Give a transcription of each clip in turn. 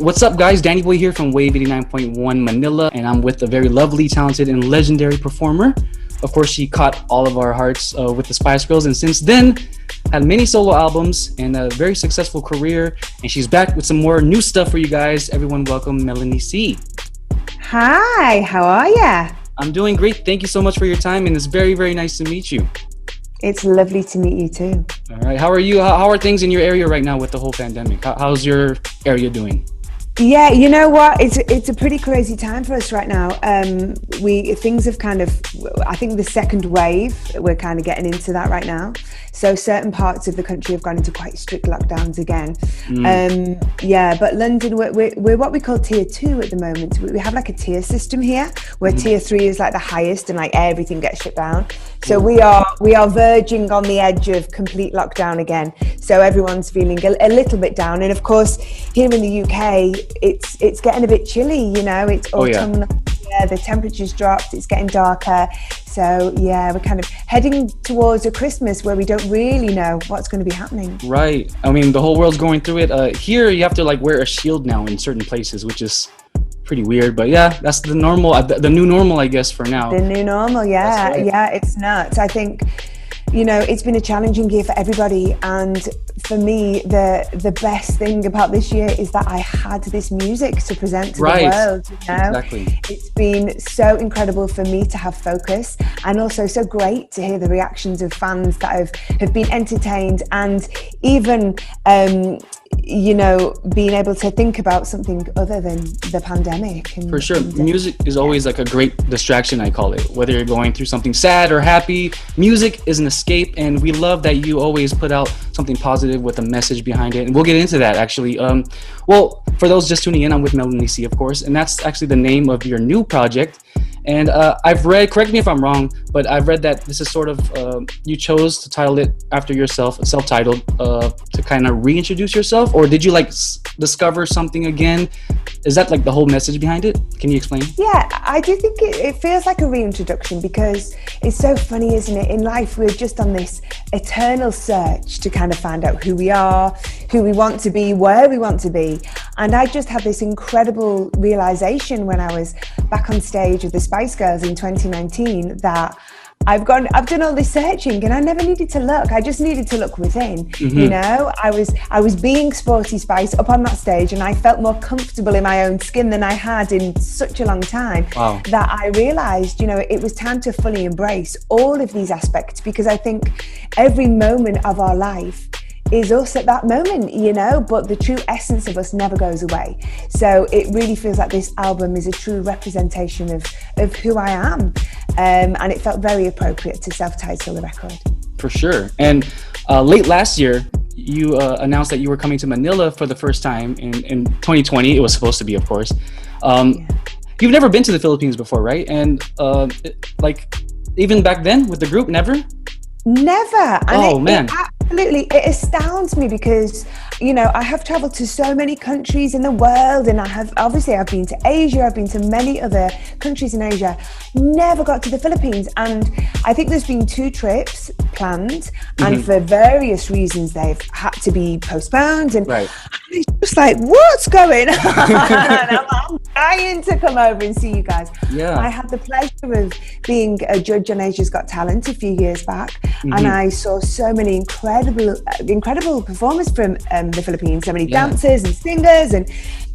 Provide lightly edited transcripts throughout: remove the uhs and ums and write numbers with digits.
What's up, guys? Danny Boy here from Wave 89.1 Manila, and I'm with a very lovely, talented, and legendary performer. Of course, she caught all of our hearts with the Spice Girls, and since then, had many solo albums and a very successful career. And she's back with some more new stuff for you guys. Everyone, welcome Melanie C. Hi, how are ya? I'm doing great. Thank you so much for your time, and it's very, very nice to meet you. It's lovely to meet you too. All right. How are you? How are things in your area right now with the whole pandemic? How's your area doing? Yeah, you know what? It's a pretty crazy time for us right now. Things have kind of, I think the second wave, we're kind of getting into that right now. So certain parts of the country have gone into quite strict lockdowns again. But London, we're what we call tier 2 at the moment. We have like a tier system here, where tier 3 is like the highest and like everything gets shut down. So we are verging on the edge of complete lockdown again. So everyone's feeling a little bit down. And of course, here in the UK, it's getting a bit chilly, you know, it's autumnal. Yeah, the temperature's dropped, it's getting darker. So yeah, we're kind of heading towards a Christmas where we don't really know what's going to be happening. Right. I mean, the whole world's going through it. Here, you have to like wear a shield now in certain places, which is pretty weird. But yeah, that's the normal, the new normal, I guess, for now. The new normal, yeah. Right. Yeah, it's nuts. I think, you know, it's been a challenging year for everybody, and for me, the best thing about this year is that I had this music to present to the world, you know? Exactly. It's been so incredible for me to have focus, and also so great to hear the reactions of fans that have been entertained, and even you know, being able to think about something other than the pandemic. For sure. Music is always like a great distraction, I call it. Whether you're going through something sad or happy, music is an escape, and we love that you always put out something positive with a message behind it. And we'll get into that, actually. Well, for those just tuning in, I'm with Melanie C, of course, and that's actually the name of your new project. And I've read, correct me if I'm wrong, but I've read that this is sort of, you chose to title it after yourself, self-titled, to kind of reintroduce yourself, or did you like discover something again? Is that like the whole message behind it? Can you explain? Yeah, I do think it feels like a reintroduction, because it's so funny, isn't it? In life, we're just on this eternal search to kind of find out who we are, who we want to be, where we want to be. And I just had this incredible realization when I was back on stage with the Spice Girls in 2019 that I've done all this searching and I never needed to look. I just needed to look within. You know, I was being Sporty Spice up on that stage, and I felt more comfortable in my own skin than I had in such a long time. Wow. That I realized, you know, it was time to fully embrace all of these aspects, because I think every moment of our life is us at that moment, you know, but the true essence of us never goes away. So it really feels like this album is a true representation of who I am. And it felt very appropriate to self-title the record. For sure. And late last year, you announced that you were coming to Manila for the first time in 2020. It was supposed to be, of course. You've never been to the Philippines before, right? And like even back then with the group, never? Never. And man. Absolutely. It astounds me because, you know, I have traveled to so many countries in the world, and I've been to Asia, I've been to many other countries in Asia, never got to the Philippines. And I think there's been 2 trips planned, and for various reasons they've had to be postponed. And it's just like, what's going on? I'm dying to come over and see you guys. Yeah. I had the pleasure of being a judge on Asia's Got Talent a few years back, and I saw so many incredible performers from the Philippines, so many dancers and singers, and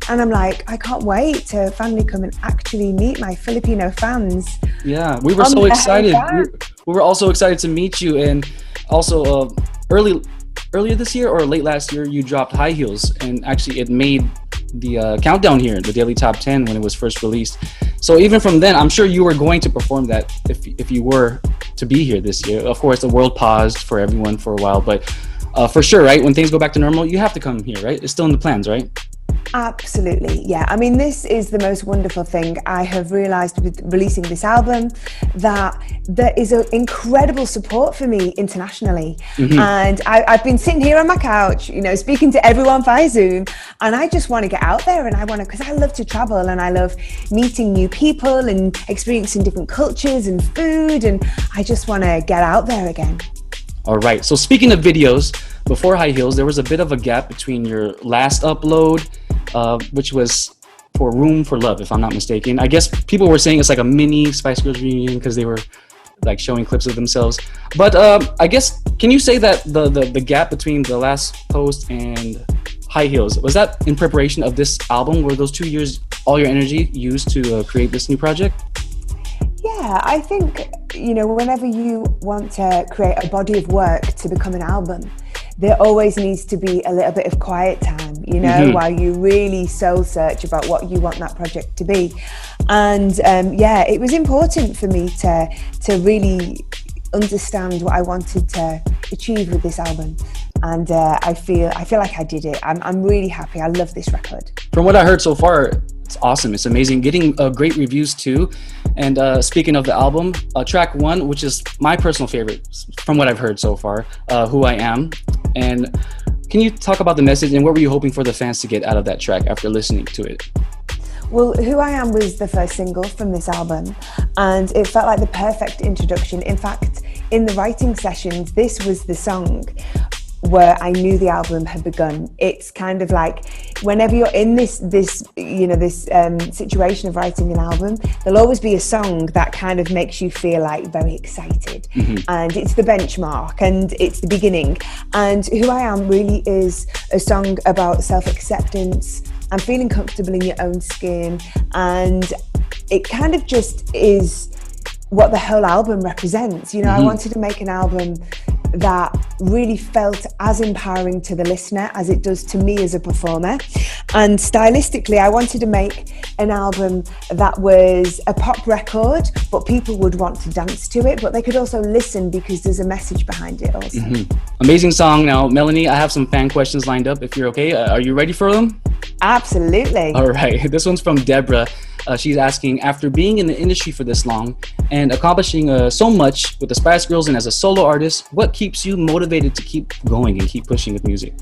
I'm like, I can't wait to finally come and actually meet my Filipino fans. Yeah, we were so excited. We were also excited to meet you. And also earlier this year or late last year, you dropped High Heels, and actually it made the countdown here, the Daily Top 10, when it was first released. So even from then, I'm sure you were going to perform that if you were to be here this year. Of course, the world paused for everyone for a while, but for sure, right? When things go back to normal, you have to come here, right? It's still in the plans, right? Absolutely, yeah. I mean, this is the most wonderful thing I have realized with releasing this album, that there is an incredible support for me internationally. And I've been sitting here on my couch, you know, speaking to everyone via Zoom, and I just want to get out there, and I want to, because I love to travel and I love meeting new people and experiencing different cultures and food, and I just want to get out there again. All right, so speaking of videos, before High Heels, there was a bit of a gap between your last upload which was for Room for Love, if I'm not mistaken. I guess people were saying it's like a mini Spice Girls reunion because they were like showing clips of themselves. But I guess, can you say that the gap between the last post and High Heels, was that in preparation of this album? Were those 2 years all your energy used to create this new project? Yeah, I think, whenever you want to create a body of work to become an album, there always needs to be a little bit of quiet time, while you really soul search about what you want that project to be. And it was important for me to really understand what I wanted to achieve with this album. And I feel like I did it. I'm really happy. I love this record. From what I heard so far, it's awesome. It's amazing. Getting great reviews too. And speaking of the album, track 1, which is my personal favorite from what I've heard so far, Who I Am. And can you talk about the message and what were you hoping for the fans to get out of that track after listening to it? Well, Who I Am was the first single from this album, and it felt like the perfect introduction. In fact, in the writing sessions, this was the song where I knew the album had begun. It's kind of like whenever you're in this situation of writing an album, there'll always be a song that kind of makes you feel like very excited. And it's the benchmark and it's the beginning. And Who I Am really is a song about self-acceptance and feeling comfortable in your own skin. And it kind of just is what the whole album represents. I wanted to make an album that really felt as empowering to the listener as it does to me as a performer. And stylistically, I wanted to make an album that was a pop record, but people would want to dance to it, but they could also listen because there's a message behind it also. Amazing song. Now, Melanie, I have some fan questions lined up if you're okay. Are you ready for them? Absolutely. All right. This one's from Deborah. She's asking, after being in the industry for this long and accomplishing so much with the Spice Girls and as a solo artist, what keeps you motivated to keep going and keep pushing with music?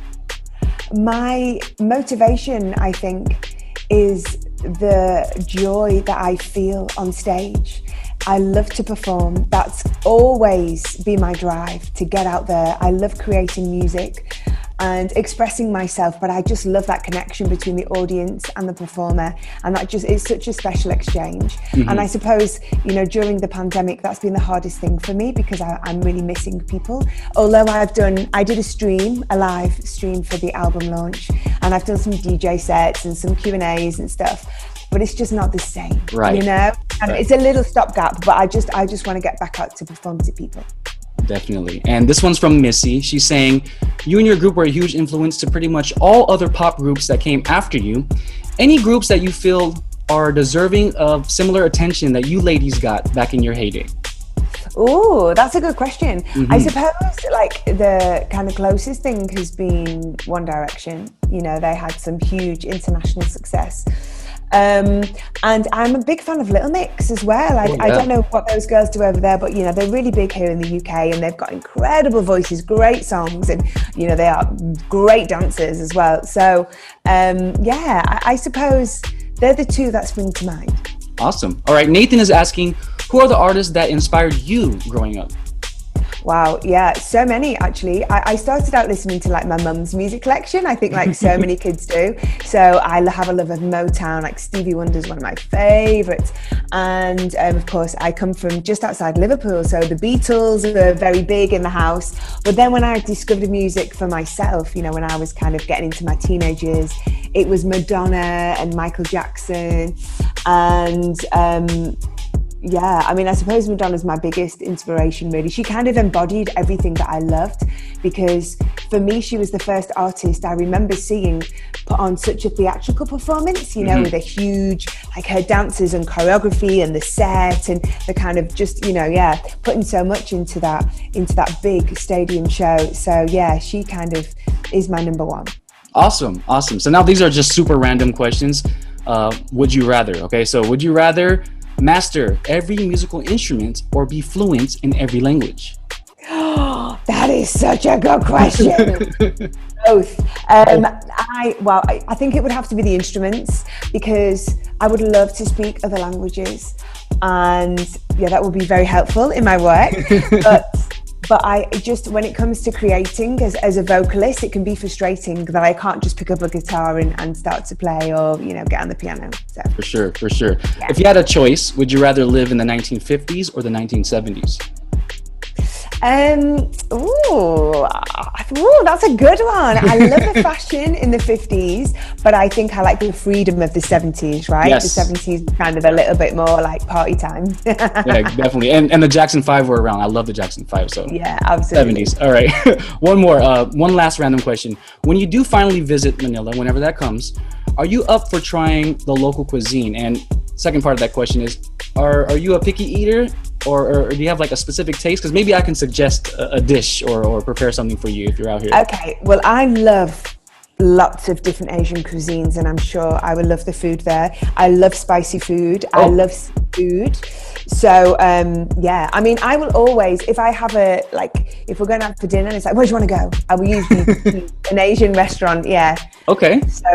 My motivation, I think, is the joy that I feel on stage. I love to perform. That's always been my drive, to get out there. I love creating music and expressing myself, but I just love that connection between the audience and the performer, and that just is such a special exchange. And I suppose, during the pandemic, that's been the hardest thing for me because I'm really missing people. Although I did a live stream for the album launch, and I've done some DJ sets and some Q&As and stuff, but it's just not the same, right? And it's a little stopgap, but I just want to get back out to perform to people. Definitely. And this one's from Missy. She's saying, you and your group were a huge influence to pretty much all other pop groups that came after you. Any groups that you feel are deserving of similar attention that you ladies got back in your heyday? Oh, that's a good question. I suppose like the kind of closest thing has been One Direction. They had some huge international success. And I'm a big fan of Little Mix as well. I don't know what those girls do over there, but they're really big here in the UK, and they've got incredible voices, great songs, and they are great dancers as well. So I suppose they're the two that spring to mind. Awesome. All right, Nathan is asking, who are the artists that inspired you growing up? Wow, yeah, so many actually. I started out listening to like my mum's music collection, I think like so many kids do. So I have a love of Motown, like Stevie Wonder's one of my favourites. And of course, I come from just outside Liverpool, so the Beatles are very big in the house. But then when I discovered music for myself, when I was kind of getting into my teenage years, it was Madonna and Michael Jackson. And I suppose Madonna's my biggest inspiration, really. She kind of embodied everything that I loved, because for me, she was the first artist I remember seeing put on such a theatrical performance, with a huge, like her dances and choreography and the set and the kind of just, putting so much into that big stadium show. So yeah, she kind of is my number one. Awesome. So now these are just super random questions. Would you rather? Okay, so would you rather master every musical instrument or be fluent in every language? That is such a good question. Both. I think it would have to be the instruments, because I would love to speak other languages, and that would be very helpful in my work. But But I just, when it comes to creating as a vocalist, it can be frustrating that I can't just pick up a guitar and start to play, or, you know, get on the piano. So For sure, for sure. yeah. If you had a choice, would you rather live in the 1950s or the 1970s? That's a good one. I love the fashion in the 50s, but I think I like the freedom of the 70s, right? Yes. The 70s is kind of a little bit more like party time. Yeah, definitely. And the Jackson 5 were around. I love the Jackson 5. So Yeah, absolutely. 70s. All right. One more. One last random question. When you do finally visit Manila, whenever that comes, are you up for trying the local cuisine? And second part of that question is, are you a picky eater, or do you have like a specific taste? Because maybe I can suggest a dish or prepare something for you if you're out here. Okay, well, I love lots of different Asian cuisines, and I'm sure I would love the food there. I love spicy food. I love food. So yeah, I mean, I will always, if I have if we're going out for dinner and it's like, where do you want to go? I will usually choose an Asian restaurant. Yeah. Okay. So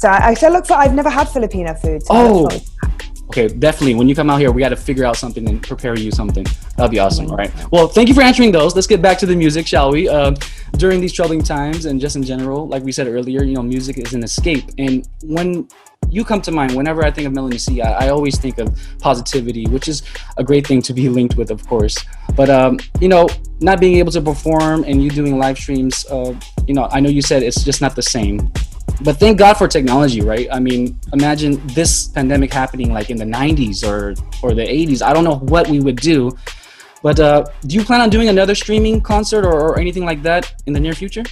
I look for, I've never had Filipino food. So I look for Okay, definitely. When you come out here, we got to figure out something and prepare you something. That'll be awesome. All right. Well, thank you for answering those. Let's get back to the music, shall we? During these troubling times and just in general, like we said earlier, you know, music is an escape. And when you come to mind, whenever I think of Melanie C, I always think of positivity, which is a great thing to be linked with, of course. But, you know, not being able to perform and you doing live streams, you know, I know you said it's just not the same. But thank God for technology, right? I mean, imagine this pandemic happening like in the 90s or the 80s. I don't know what we would do. But do you plan on doing another streaming concert or anything like that in the near future?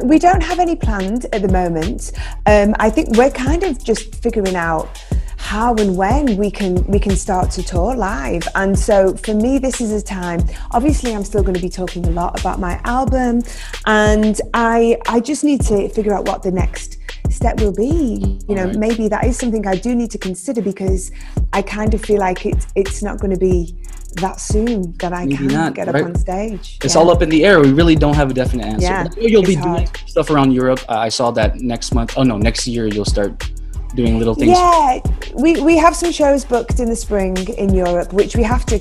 We don't have any planned at the moment. I think we're kind of just figuring out how and when we can start to tour live. And so for me, this is a time, obviously I'm still going to be talking a lot about my album, and I just need to figure out what the next step will be. You know, maybe that is something I do need to consider, because I kind of feel like it's not going to be that soon that I can get up on stage. It's all up in the air. We really don't have a definite answer. Yeah, You'll be doing stuff around Europe. I saw that next month. Oh no, next year you'll start doing little things. Yeah, we have some shows booked in the spring in Europe, which we have to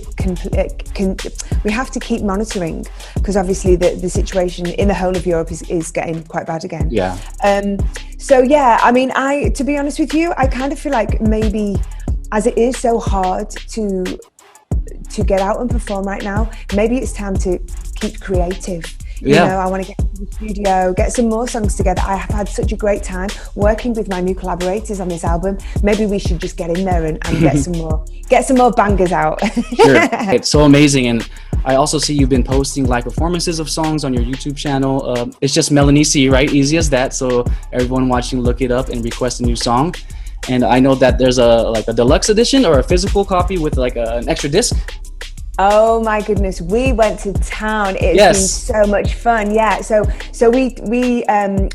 keep monitoring, because obviously the situation in the whole of Europe is getting quite bad again. Yeah. So yeah, I mean, to be honest with you, I kind of feel like maybe, as it is so hard to get out and perform right now, maybe it's time to keep creative. You know, I want to get to the studio, get some more songs together. I have had such a great time working with my new collaborators on this album. Maybe we should just get in there and get some more bangers out. Sure. It's so amazing. And I also see you've been posting live performances of songs on your YouTube channel. It's just Melanie C, right? Easy as that. So everyone watching, look it up and request a new song. And I know that there's a deluxe edition or a physical copy with like an extra disc. Oh my goodness, we went to town. It's been so much fun. Yeah, so we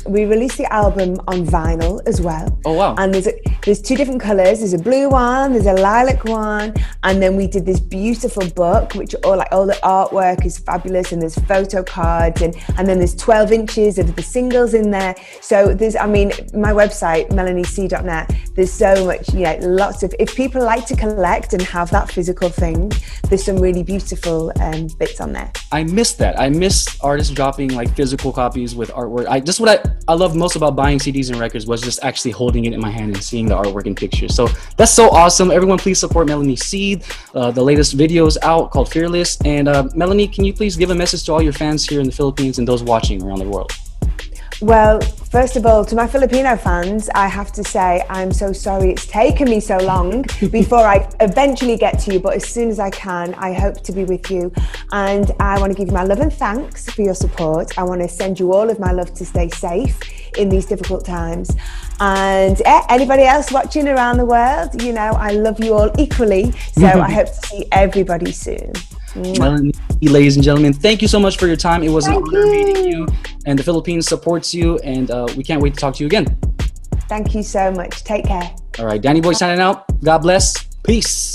released the album on vinyl as well. Oh wow. And there's two different colors. There's a blue one, there's a lilac one, and then we did this beautiful book, which all the artwork is fabulous, and there's photo cards, and then there's 12 inches of the singles in there. So my website, melaniec.net, there's so much, lots of, if people like to collect and have that physical thing, there's some really beautiful bits on there. I missed that. I miss artists dropping like physical copies with artwork. What I loved most about buying CDs and records was just actually holding it in my hand and seeing the artwork and pictures. So that's so awesome. Everyone, please support Melanie C. The latest video is out called Fearless. And Melanie, can you please give a message to all your fans here in the Philippines and those watching around the world? Well, first of all, to my Filipino fans, I have to say I'm so sorry it's taken me so long before I eventually get to you, but as soon as I can, I hope to be with you. And I want to give you my love and thanks for your support. I want to send you all of my love to stay safe in these difficult times. And anybody else watching around the world, I love you all equally. So I hope to see everybody soon. Melanie, ladies and gentlemen, thank you so much for your time. It was an honor meeting you, and the Philippines supports you, and we can't wait to talk to you again. Thank you so much. Take care. All right, Danny Boy signing out. God bless. Peace.